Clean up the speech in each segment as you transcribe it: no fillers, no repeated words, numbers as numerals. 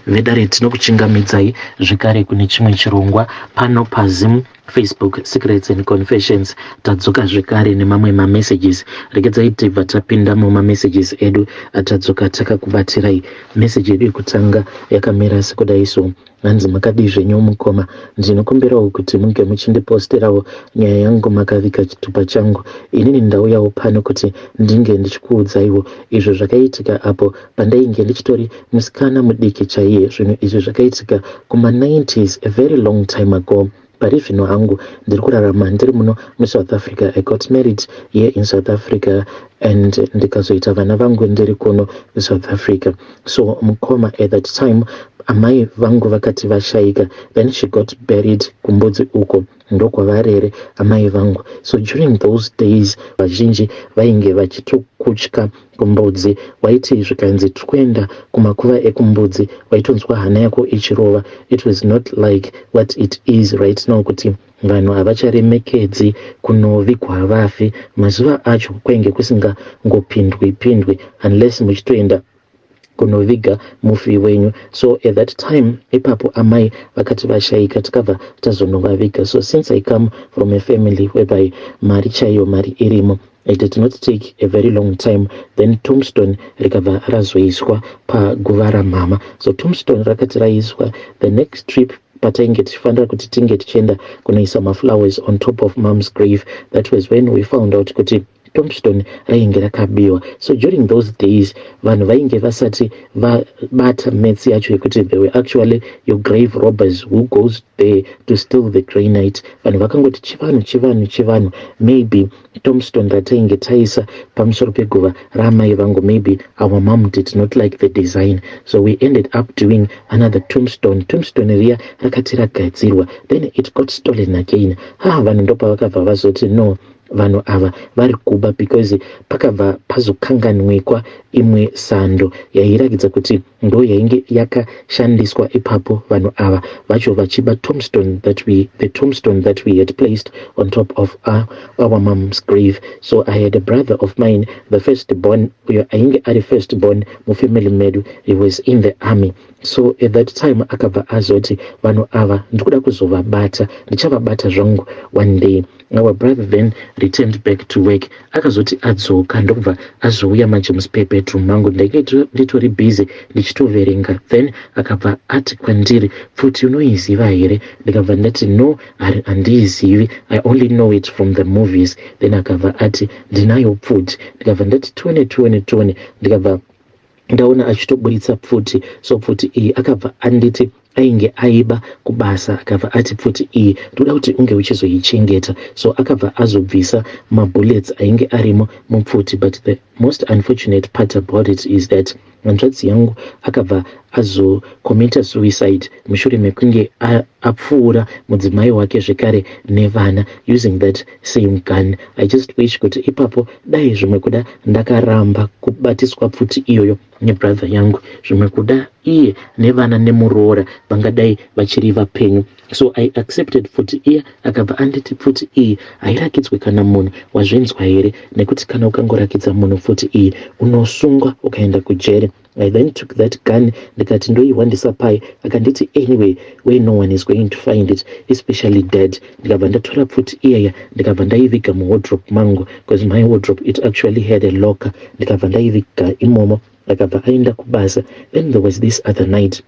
vedare tinokuchingamidzai zvekare kune chimwe chirongwa pano paZim Facebook Secrets and Confessions. Tadzoka zvekare nemamwe mamessages. Regedzai tibva tapinda mumamessages edu atadzoka takakubatirai. Message yedu yekutanga yakamira sekudai so: hanzi makadi zvenyu mukoma, ndinokumbirawo kuti munge muchindiposterawo nyaya yangu makavika chitupa changu. Inini ndauyawo pano kuti ndinge ndichikuudzaiwo izvo zvakaitika apo pandainge ndichitori musikana mudiki chaiye. Zvinhu izvi zvakaitika kuma90s, a very long time ago. Pari zvino hangu ndiri kurarama ndiri muno muSouth Africa. I got married here in South Africa and ndikazoita vana vangu ndiri kuno muSouth Africa. So mukoma at that time amai vangu vakati vashaika, then she got buried kumbudzi uko ndokwavarere amai vangu. So during those days vazhinji vainge vachitokutya kumbudzi. Waiti zvikanzi twenda kumakuva ekumbudzi waitonzwa hana yako ichirova. It was not like what it is right now kuti vanhu havacharemekedzi kunovigwa vafi. Mazuva acho kwainge kusingangopindwi unless muchitoenda kunoviga mufi wenyu. So at that time ipapo amai vakati vashaika tikabva tazonovaviga. So since I come from a family whereby mari chaiyo mari irimo, it did not take a very long time, then tombstone rikabva razoiswa paguva ramama. So tombstone rakati raiswa, the next trip patainge tichifanira kuti tinge tichienda kunoisa maflowers on top of mom's grave, that was when we found out kuti tombstone rainge rakabiwa. So during those days vanhu vainge vasati vabata metsi yacho yekuti they were actually your grave robbers who goes there to steal the granite. Vanhu vakangoti chivanhu maybe tombstone ratainge taisa pamusoro peguva ramai vangu, maybe our mom did not like the design, so we ended up doing another tombstone riya rakati ragadzirwa, then it got stolen again. Vanhu ndopavakabva vazoti no, vanhu ava vari kuba, because pakabva pazokanganwikwa imwe sando yairatidza kuti ndo yainge yakashandiswa ipapo. Vanhu ava vacho vachiba the tombstone that we had placed on top of our mom's grave. So I had a brother of mine, the firstborn, ainge ari firstborn mufamily medu. He was in the army. So at that time akabva azoti vanhu ava ndikuda kuzovabata, ndichavabata zvangu one day. Our brother then returned back to work. Akazoti adzoka ndokubva azouya manje musipepetrum mangu, ndainge nditori busy ndichitoverenga. Then akabva ati kwandiri, pfuti unoiziva here? Ndikabva ndati no, handiizivi, I only know it from the movies. Then akabva ati ndinayo pfuti. Ndikabva ndati tuone. Ndikabva ndaona achitoburitsa pfuti. So pfuti iyi akabva anditi ainge aiba kubasa, akabva ati pfuti iyi ndoda kuti unge uchizoichengeta. So akabva azobvisa mabullets ainge arimo mupfuti. But the most unfortunate part about it is that hanzvadzi yangu akabva azocommita suicide mushure mekunge apfuura mudzimai wake zvekare nevana using that same gun. I just wish kuti ipapo dai zvimwe kuda ndakaramba kubatiswa pfuti iyoyo nebrother yangu, zvimwe kuda iye nevana nemuroora vangadai vachiri vapenyu. So I accepted pfuti iya. Akabva anditi pfuti iyi hairakidzwe kana munhu wazvinzwa here, nekuti kana ukangorakidza munhu pfuti iyi unosungwa ukaenda kujere. I then took that gun ndikati ndoiwandisa pai. Akanditi anyway, where no one is going to find it, especially dead. Ndikabva ndatora pfuti iyaya ndikabva ndaiviga muwardrobe mangu, because my wardrobe it actually had a locker. Ndikabva ndaiviga imomo. Akabva aenda kubasa. Then there was this other night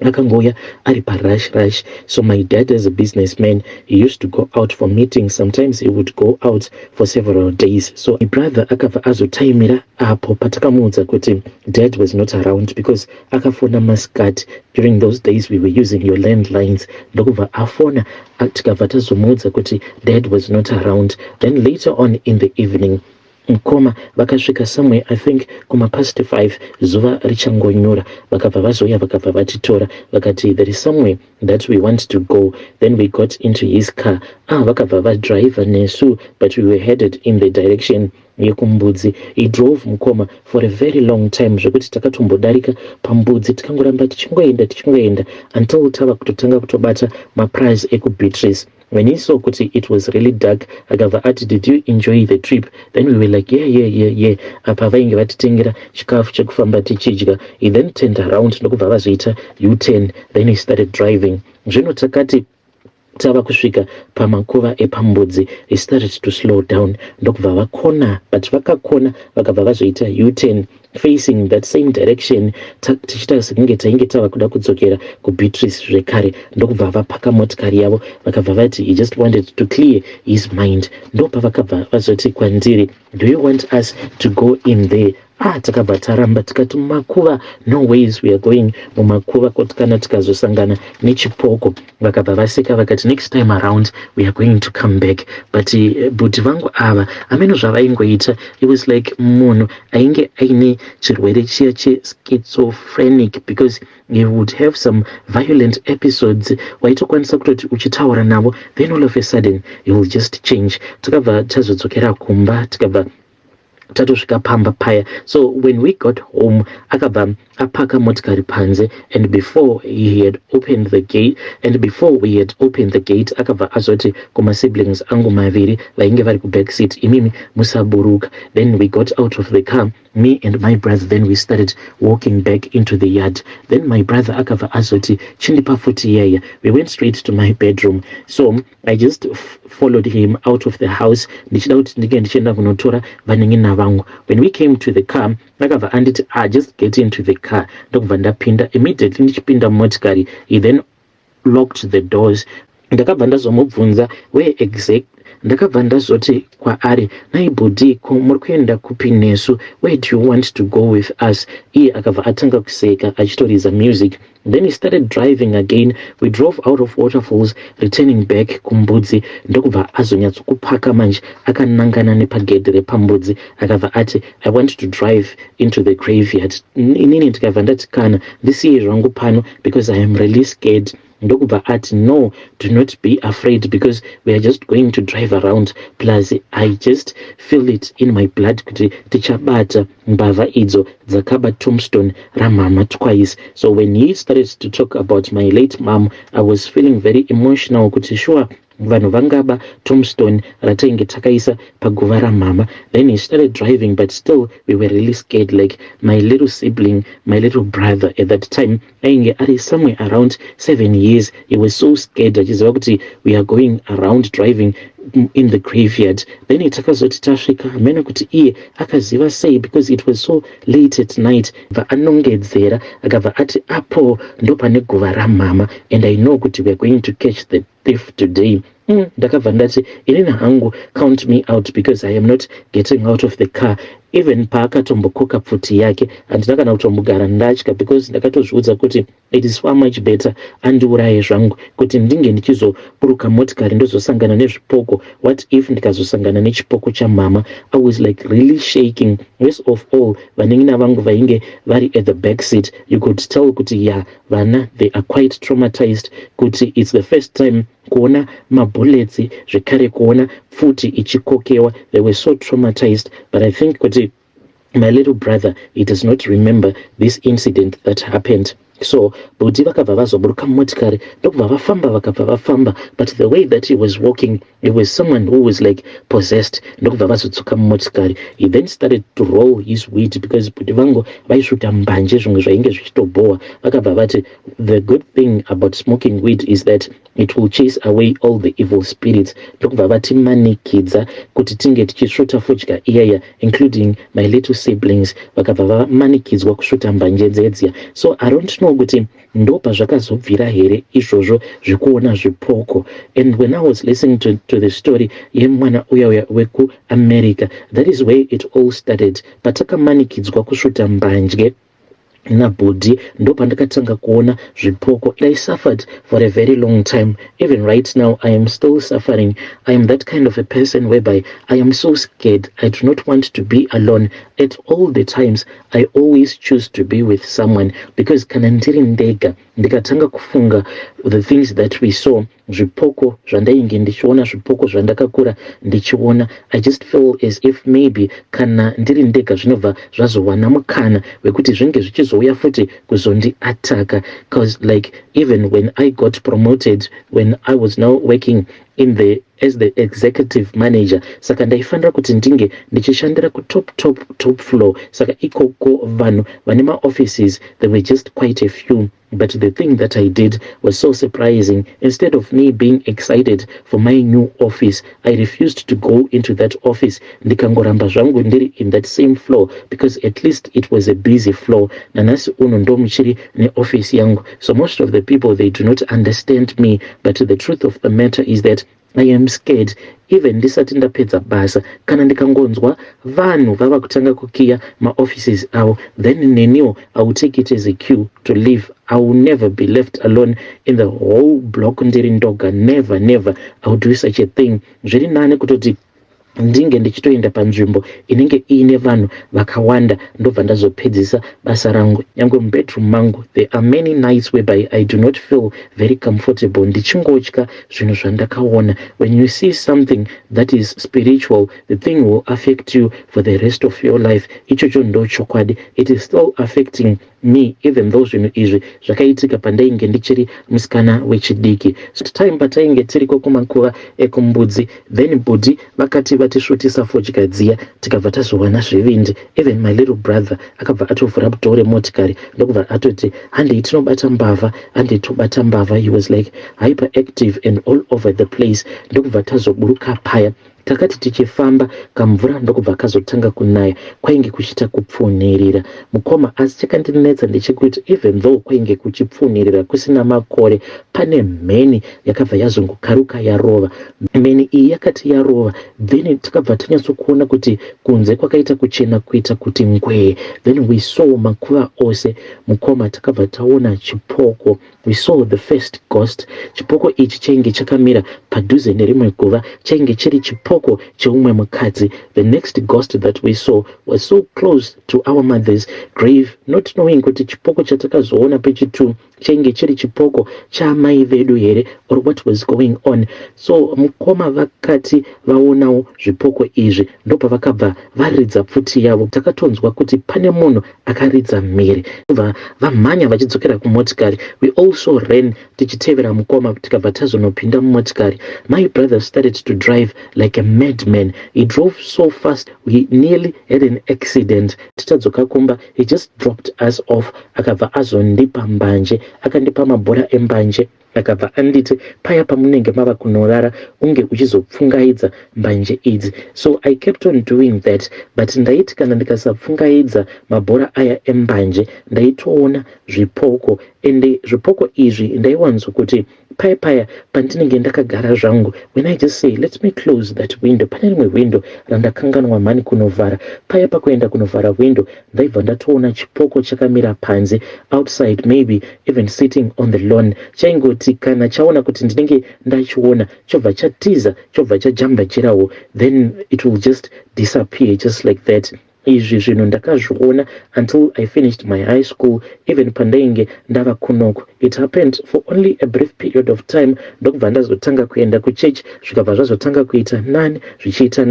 akangoya ari parush. So my dad, as a businessman, he used to go out for meetings. Sometimes he would go out for several days. So my brother akabva azotaimira apo patakamuudza kuti dad was not around, because akafona masikati. During those days we were using your landlines. Ndokubva afona tikabva tazomuudza kuti dad was not around. Then later on in the evening mukoma vakasvika somewhere, I think kuma past 5 zuva richangonyura. Vakabva vazoya vakabva vatitora vakati there is somewhere that we want to go. Then we got into his car. Vakabva vadriver nesu, but we were headed in the direction yekumbudzi. He drove mukoma for a very long time zvekuti takatombodarika pambudzi tikangoramba tichingoenda until tava kutotanga kutobata maprize ekuBeatrice. when he saw kuti it was really dark, akabva ati, did you enjoy the trip? Then we were like, yeah. Apa vainge vatitengera chikafu chekufamba tichidya. He then turned around ndokubva vazoita U-turn. Then he started driving. Zvino takati tava kusvika pamakuva epambudzi, they started to slow down ndokubva vakona, but vakakona vakabva vazoita U-turn facing that same direction. Tichita sekunge tainge tava kuda kudzokera kuBeatrice zvekare, ndokubva vapaka motikari yavo vakabva vati he just wanted to clear his mind. Ndopa vakabva vazoti kwandiri, do you want us to go in there? Takabva taramba tikati mumakuva, no ways we are going mumakuva, kuti kana tikazosangana nechipoko. Vakabva vaseka vakati next time around we are going to come back. But bhuti vangu ava ameno zvavaingoita, it was like munhu ainge aine chirwere chiya schizophrenic, because he would have some violent episodes waitokwanisa kutoti uchitaura navo, then all of a sudden he will just change. Takabva tazodzokera kumba, tikabva tatosvika pamba paya. So when we got home, akabva apaka motikari panze, and before we had opened the gate, akabva azoti kuma siblings angu maviri vainge vari kuback seat, imimi musaburuka. Then we got out of the car, me and my brother, then we started walking back into the yard. Then my brother akabva azoti chindipa futi yaya. We went straight to my bedroom. So I just followed him out of the house. When we came to the car, akabva anditi just get into the car. Ndokubva ndapinda. Immediately ndichipinda motikari, he then locked the doors. Ndakabva ndazomubvunza where exact, ndakabva ndazoti kwaari, naibhudhi ko muri kuenda kupi nesu, where do you want to go with us? Iye akabva atanga kuseka achitoriza music. Then he started driving again. We drove out of Waterfalls, returning back kumbudzi. Ndokubva azonyatsokupaka manje akanangana nepagedhe repambudzi, akabva ati I want to drive into the graveyard. Inini ndikabva ndati kana ndisiye zvangu pano because I am really scared. Ndokubva ati no, do not be afraid because we are just going to drive around. Plus I just feel it in my blood kuti tichabata mbavha idzo dzakaba tombstone ramama twice. So when he started to talk about my late mom, I was feeling very emotional kuti sure vanhu vangaba tombstone ratainge takaisa paguva ramama. Then he started driving, but still we were really scared. Like my little sibling, my little brother at that time, ainge ari somewhere around 7 years, he was so scared achiziva kuti we are going around driving in the graveyard. Then itakazoti tasvika amena kuti iye akaziva sei, because it was so late at night. Vaanongedzera akabva ati apo ndo pane guva ramama, and I know kuti we are going to catch the thief today. Ndakabva ndati inini hangu count me out because I am not getting out of the car. Even paakatombokoka pfuti yake handina kana kutombogara ndatya, because ndakatozviudza kuti it is far much better andiuraye zvangu kuti ndinge ndichizoburuka motikari ndozosangana nezvipoko. What if ndikazosangana nechipoko chamama? I was like really shaking. Worst of all, vanengina vangu vainge vari at the back seat. You could tell kuti vana they are quite traumatized, kuti it's the first time kuona mabullets zvekare kuona pfuti ichikokewa. They were so traumatized. But I think kuti my little brother, he does not remember this incident that happened. So budi vakabva vazoburuka motikari ndokubva vafamba, but the way that he was walking, it was someone who was like possessed. Ndokubva vazodzoka motikari. He then started to roll his weed because budi vangu vaisvuta mbanje zvimwe zvainge zvichitobohwa. Vakabva vati the good thing about smoking weed is that it will chase away all the evil spirits. Ndokubva vatimanikidza kuti tinge tichisvuta fodya iyaya, including my little siblings. Vakabva vamanikidzwa kusvuta mbanje dzedziya. So I don't know kuti ndopa zvakazobvira here izvozvo zvekuona zvipoko. And when I was listening to the story yemwana uya weku America, that is where it all started. Patakamanikidzwa kusvuta mbanje nabudi ndopa ndakatanga kuona zvipoko. I suffered for a very long time. Even right now I am still suffering. I am that kind of a person whereby I am so scared. I do not want to be alone. At all the times I always choose to be with someone, because kana ndiri ndega ndikatanga kufunga the things that we saw, zvipoko zvandainge ndichiona, zvipoko zvandakakura ndichiona, I just feel as if maybe kana ndiri ndega zvinobva zvazowana mukana wekuti zvinge zvichizo vakazouya futi kuzondiataka, because like even when I got promoted, when I was now working as the executive manager, saka ndaifanira kuti ndinge ndichishandira ku top floor. Saka ikoko vanhu vane maoffices, there were just quite a few. But the thing that I did was so surprising. Instead of me being excited for my new office, I refused to go into that office. Ndikangoramba zvangu ndiri in that same floor, because at least it was a busy floor. Nanasi uno ndo muchiri ne office yangu. So most of the people, they do not understand me. But the truth of the matter is that I am scared. Even ndisati ndapedza basa, kana ndikangonzwa vanhu vava kutanga kukiya maoffices avo, then neniwo I will take it as a cue to leave. I will never be left alone in the whole block ndiri ndoga. Never, never. I will do such a thing. Zviri nane kutoti ndinge ndichitoenda panzvimbo inenge ine vanhu vakawanda, ndobva ndazopedzisa basa rangu. Nyangwe mubedroom mangu, there are many nights whereby I do not feel very comfortable, ndichingotya zvinhu zvandakaona. When you see something that is spiritual, the thing will affect you for the rest of your life. Ichocho ndo chokwadi. It is still affecting me, even though zvinhu izvi zvakaitika pandainge ndichiri musikana wechidiki. So time patainge tiriko kumakuva ekumbudzi, then budi vakati vatisvutisa fodya dziya, tikabva tazowana zvivindi. Even my little brother akabva atovhura mutoo remotikari ndokubva atoti handei tinobata mbavha, handei tobata mbavha. He was like hyperactive and all over the place. Ndokubva tazoburuka paya. Takati tichifamba kamvura ndokubva kazotanga kunaya, kwainge kuchita kupfunirira. Mukoma asi chakandinetsa ndechekuti even though kwainge kuchipfunirira kusina makore, pane mheni yakabva yazongokaruka yarova. Mheni iyi yakati yarova, then takabva tanyatsokuona kuti kunze kwakaita kuchena kuita kuti ngwee. Then we saw makuva ose. Mukoma takabva taona chipoko. We saw the first ghost. Chipoko ichi chainge chakamira padhuze nerimwe guva, chainge chiri chipoko cheumwe mukadzi. The next ghost that we saw was so close to our mother's grave, not knowing kuti chipoko chatakazoona pechitu chainge chiri chipoko chamai vedu here, or what was going on. So mukoma vakati vaonawo zvipoko izvi, ndopa vakabva varidza pfuti yavo. Takatonzwa kuti pane munhu akaridza mhere. Vamhanya vachidzokera kumotikari. We also ran tichitevera mukoma, tikabva tazonopinda mumotikari. My brother started to drive like a madman. He drove so fast we nearly had an accident. Titadzoka kumba, he just dropped us off. Akabva azondipa mbanje, akandipa mabhora embanje. Akabva anditi paya pamunenge mava kunorara unge uchizopfungaidza mbanje idzi. So I kept on doing that, but ndaiti kana ndikasapfungaidza mabhora aya embanje ndaitoona zvipoko. Ende zvipoko izvi ndaiwanzo kuti paya pandinenge ndakagara zvangu, when I just say let me close that window, pane rimwe window randakanganwa mani kunovhara. Paya pakuenda kunovhara window, ndaibva ndatoona chipoko chakamira panze outside, maybe even sitting on the lawn. Chaingoti kana chaona kuti ndinenge ndachiona, chobva chatiza, chobva chajamba chirawo, then it will just disappear just like that. Izvi zvinhu ndakazviona until I finished my high school. Even pandainge ndava kunoko, it happened for only a brief period of time. Ndokubva ndazotanga kuenda kuchurch, zvikabva zvazotanga kuita nani, zvichiita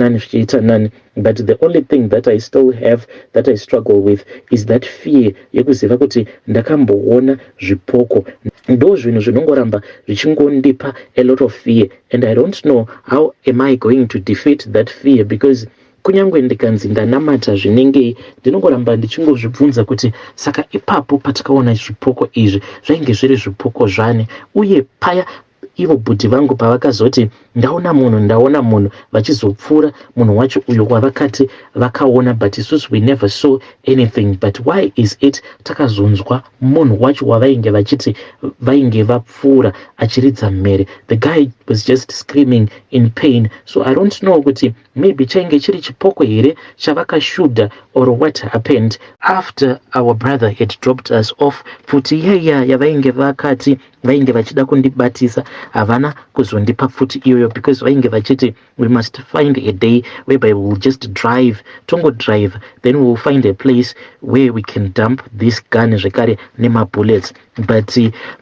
nani. But the only thing that I still have, that I struggle with, is that fear yekuziva kuti ndakamboona zvipoko. Ndo zvinhu zvinongoramba zvichingondipa a lot of fear, and I don't know how am I going to defeat that fear, because kunyangwe ndikanzi ndanamata zvinenge ndinongoramba ndichingozvibvunza kuti saka ipapo patakaona zvipoko izvi zvainge zviri zvipoko zvane. Uye paya ivo bhudhi vangu pavakazoti ndaona munhu vachizopfuura munhu wacho uyo wavakati vakaona, but isusu we never saw anything. But why is it takazonzwa munhu wacho wavainge vachiti vainge vapfuura achiridza mhere? The guy was just screaming in pain. So I don't know kuti maybe chainge chiri chipoko here chavakashuda, or what happened. After our brother had dropped us off, futi yavainge vakati vainge vachida kundibatisa havana kuzondipa futi iyo iyoyo, because vainge vachiti we must find a day whereby we will just drive, tongo drive, then we will find a place where we can dump this gun zvekare nemabullets. But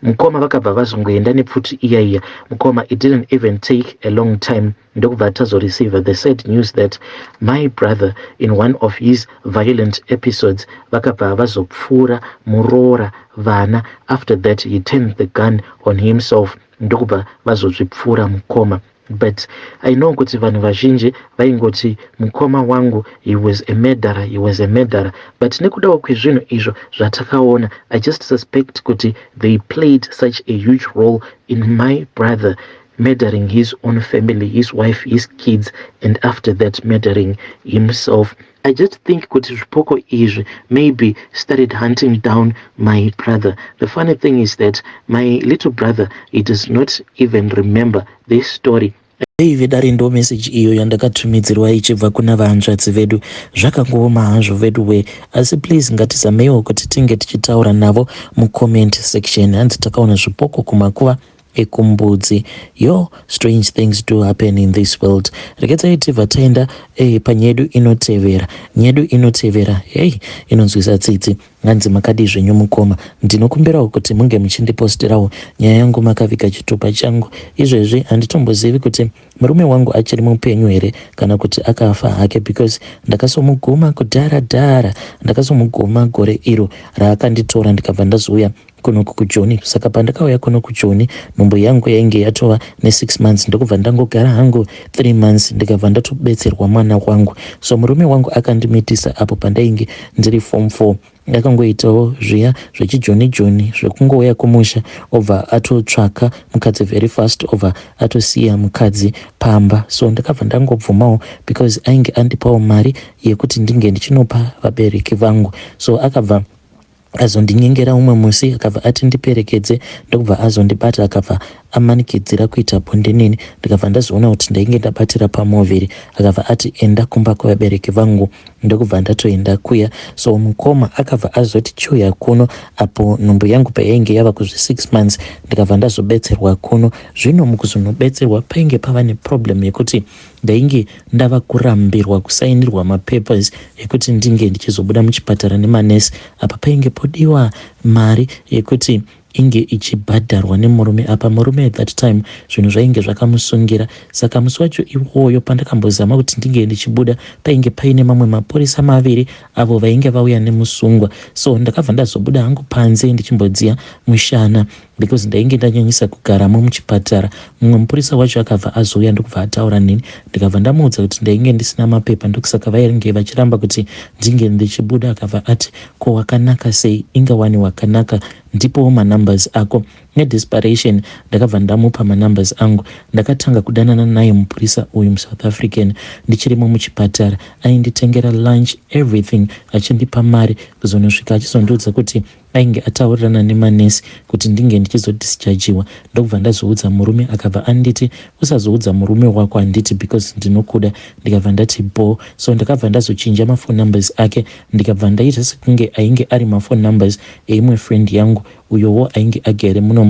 mukoma vakabva vazongoenda nepfuti iya. Mukoma, it didn't even take a long time ndokubva tazoreceive the sad news that my brother, in one of his violent episodes, vakabva vazopfura muroora vana. After that he turned the gun on himself ndokubva vazozvipfura mukoma. But I know kuti vanhu vazhinji vaingoti mukoma wangu he was a murderer, but nekudawo kwezvinhu izvo zvatakaona, I just suspect kuti they played such a huge role in my brother murdering his own family, his wife, his kids, and after that murdering himself. I just think kuti zvipoko izvi maybe started hunting down my brother. The funny thing is that my little brother, he does not even remember this story. Dare ndo message iyo yandakatumidzirwa ichibva kuna vahanzvadzi vedu. Zvakangooma hazvo vedu we, asi please ngatizamewo kuti tinge tichitaura navo mucomment section. Hanzi takaona zvipoko kumakuva ekumbudzi. Yo, strange things do happen in this world. Rekedzai tibva taenda panyedu inotevera. Nyedu inotevera, inonzwisa tsitsi. Nganzi makadi zvenyu mukoma, ndinokumbirawo kuti munge muchindiposterawo nyaya yangu makaviga chitupa changu. Izvezvi handitombozivi kuti murume wangu achiri mupenyu here kana kuti akafa hake, because ndakasomuguma kudhara, ndakasomuguma gore iro raakanditora ndikabva ndazouya kuno kuJoni. Saka pandakauya kuno kuJoni, nhumbu yangu yainge yatova ne6 months, ndokubva ndangogara hangu 3 months ndikabva ndatobetserwa mwana wangu. So murume wangu akandimitisa apo pandainge ndiri form 4. Akangoitawo zviya zvechijoni zvekungouya kumusha obva atotsvaka mukadzi very fast, obva atosiya mukadzi pamba. So ndakabva ndangobvumawo because ainge andipawo mari yekuti ndinge ndichinopa vabereki vangu. So akabva azondinyengera umwe musi akabva ati ndiperekedze, ndokubva azondibata akabva amanikidzira kuita bonde nini. Ndikabva ndazoona kuti ndainge ndabatira pamovhiri, akabva ati enda kumba kwavabereki vangu, ndokubva ndatoenda kuya. So mukoma akabva azoti chiuya kuno apo nhumbu yangu payainge yava kuzvi6 months, ndikabva ndazobetserwa kuno. Zvino mukuzonobetserwa painge pava neproblem yekuti ndainge ndava kurambirwa kusainirwa mapapers ekuti ndinge ndichizobuda muchipatara nemanesi. Apa painge podiwa mari yekuti inge ichibhadharwa nemurume. Apa murume at that time zvinhu zvainge zvakamusungira. Saka musi wacho iwoyo pandakambozama kuti ndinge ndichibuda, painge paine mamwe mapurisa maviri avo vainge vauya nemusungwa. So ndakabva ndazobuda hangu panze ndichimbodziya mushana because ndainge ndanyanyisa kugaramo muchipatara. Mumwe mupurisa wacho akabva azouya ndokubva ataura nini, ndikabva ndamuudza kuti ndainge ndisina mapepa, ndokusaka vainge vachiramba kuti ndinge ndichibuda. Akabva ati ko wakanaka sei, ingawani wakanaka, ndipowo manumbers ako. Nedesperation ndakabva ndamupa manumbers angu. Ndakatanga kudanana naye mupurisa uyu muSouth African ndichirimo muchipatara. Ainditengera lunch, everything, achindipa mari kuzonosvika achizondiudza kuti ainge ataurirana nemanesi kuti ndinge ndichizodischargiwa. Ndokubva ndazoudza murume, akabva anditi usazoudza murume wako handiti because ndinokuda. Ndikabva ndati bo. So ndakabva ndazochinja mafone numbers ake, ndikabva ndaita sekunge ainge ari mafone numbers eimwe friend yangu uyowo ainge agere muno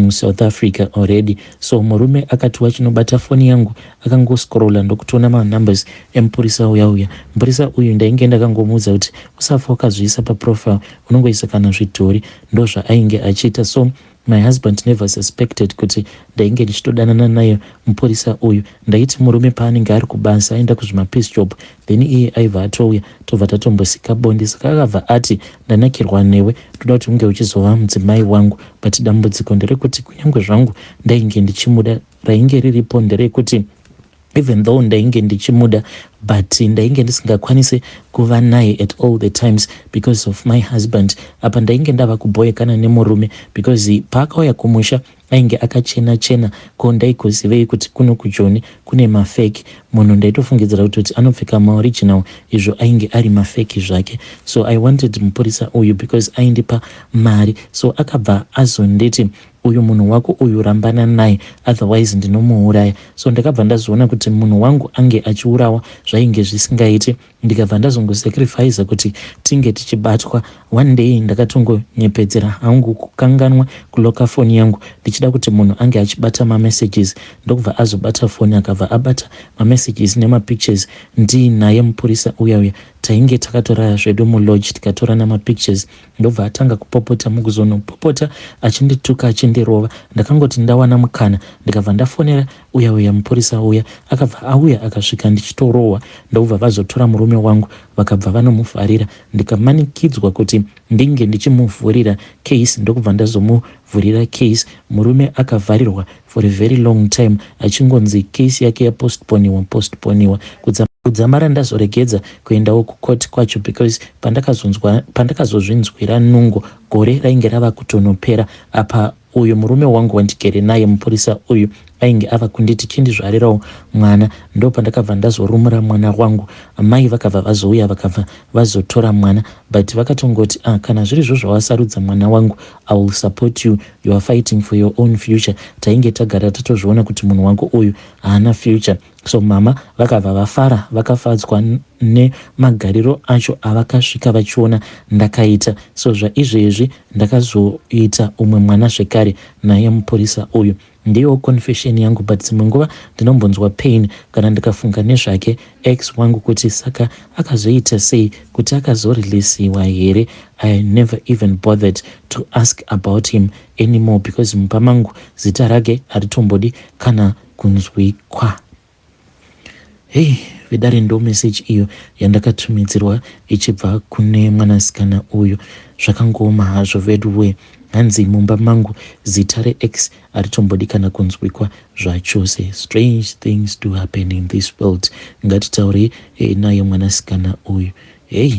South Africa already. So murume akati wachinobata foni yangu akangoscrolla ndokutoona manumbers emupurisa uya. Mupurisa uyu ndainge ndakangomuudza kuti usafa wakazviisa paprofile, unongoisa kana zvidhori, ndo zvaainge achiita. So my husband never suspected kuti ndainge ndichitodanana naye mupurisa uyu. Ndaiti murume paanenge ari kubasa aenda kuzvimapeace job, then iye aibva atouya tobva tatombosika bonde. Saka akabva ati ndanakirwa newe, toda kuti unge uchizova mudzimai wangu, but dambudziko nderekuti kunyange zvangu ndainge ndichimuda, rainge riripo nderekuti even though ndainge ndichimuda, but ndainge ndisingakwanisi kuva naye at all the times because of my husband. Apa ndainge ndava kuboyekana nemurume because paakauya kumusha ainge akachena ko ndaigozivei kuti kuno kuJoni kune mafake. Munhu ndaitofungidzira kuti anopfeka maoriginal, izvo ainge ari mafake zvake. So I wanted mupurisa uyu because aindipa mari. So akabva azonditi uyu munhu wako uyu rambana naye, otherwise ndinomuuraya. So ndakabva ndazoona kuti munhu wangu ange achiurawa zvainge zvisingaiti, ndikabva ndazongosacrifice kuti tinge tichibatwa. One day ndakatongonyepedzera hangu kukanganwa kuloka foni yangu ndichida kuti munhu ange achibata mamessages, ndokubva azobata foni akabva abata mamessages nemapictures. Ndinaye mupurisa uya tainge takatora zvedu mulodge tikatora namapictures, ndobva atanga kupopota mukuzonopopota achindituka achindirova. Ndakangoti ndawana mukana ndikabva ndafonera uya mupurisa uya, akabva auya akasvika ndichitorohwa. Ndobva vazotora murume wangu vakabva vanomuvharira, ndikamanikidzwa kuti ndinge ndichimuvhurira case. Ndokubva ndazomuvhurira case. Murume akavharirwa for a very long time achingonzi case yake yapostponiwa kudzamara ndazoregedza kuendawo kukoti kwacho, because pandakazozvinzwira nungo gore rainge rava kutonopera apa uyu murume wangu wandigere naye mupurisa uyu ainge ava kunditi chindizvarirawo mwana. Ndo pandakabva ndazorumura mwana wangu, mai vakabva vazouya vakabva vazotora mwana, but vakatongoti kana zviri zvo zvawasarudza mwana wangu, I will support you, you are fighting for your own future. Tainge tagara tatozviona kuti munhu wangu uyu haana future. So mama vakabva vafara, vakafadzwa nemagariro acho avakasvika vachiona ndakaita. So zvaizvezvi ndakazoita umwe mwana zvekare naye mupurisa uyu. Ndiyo confession yangu, but dzimwe nguva ndinombonzwa pain kana ndikafunga nezvake ex wangu kuti saka akazoita sei kuti akazorelisiwa here. I never even bothered to ask about him anymore, because mumba mangu zita rake haritombodi kana kunzwikwa. Hey, vidare ndo message iyo yandakatumidzirwa ichibva kune mwanasikana uyu. Zvakangoma hazvo veduwe, hanzi mumba mangu zita rex haritombodi kana kunzwikwa zvachose. Strange things do happen in this world. Ngatitaure naye mwanasikana uyu. Hey.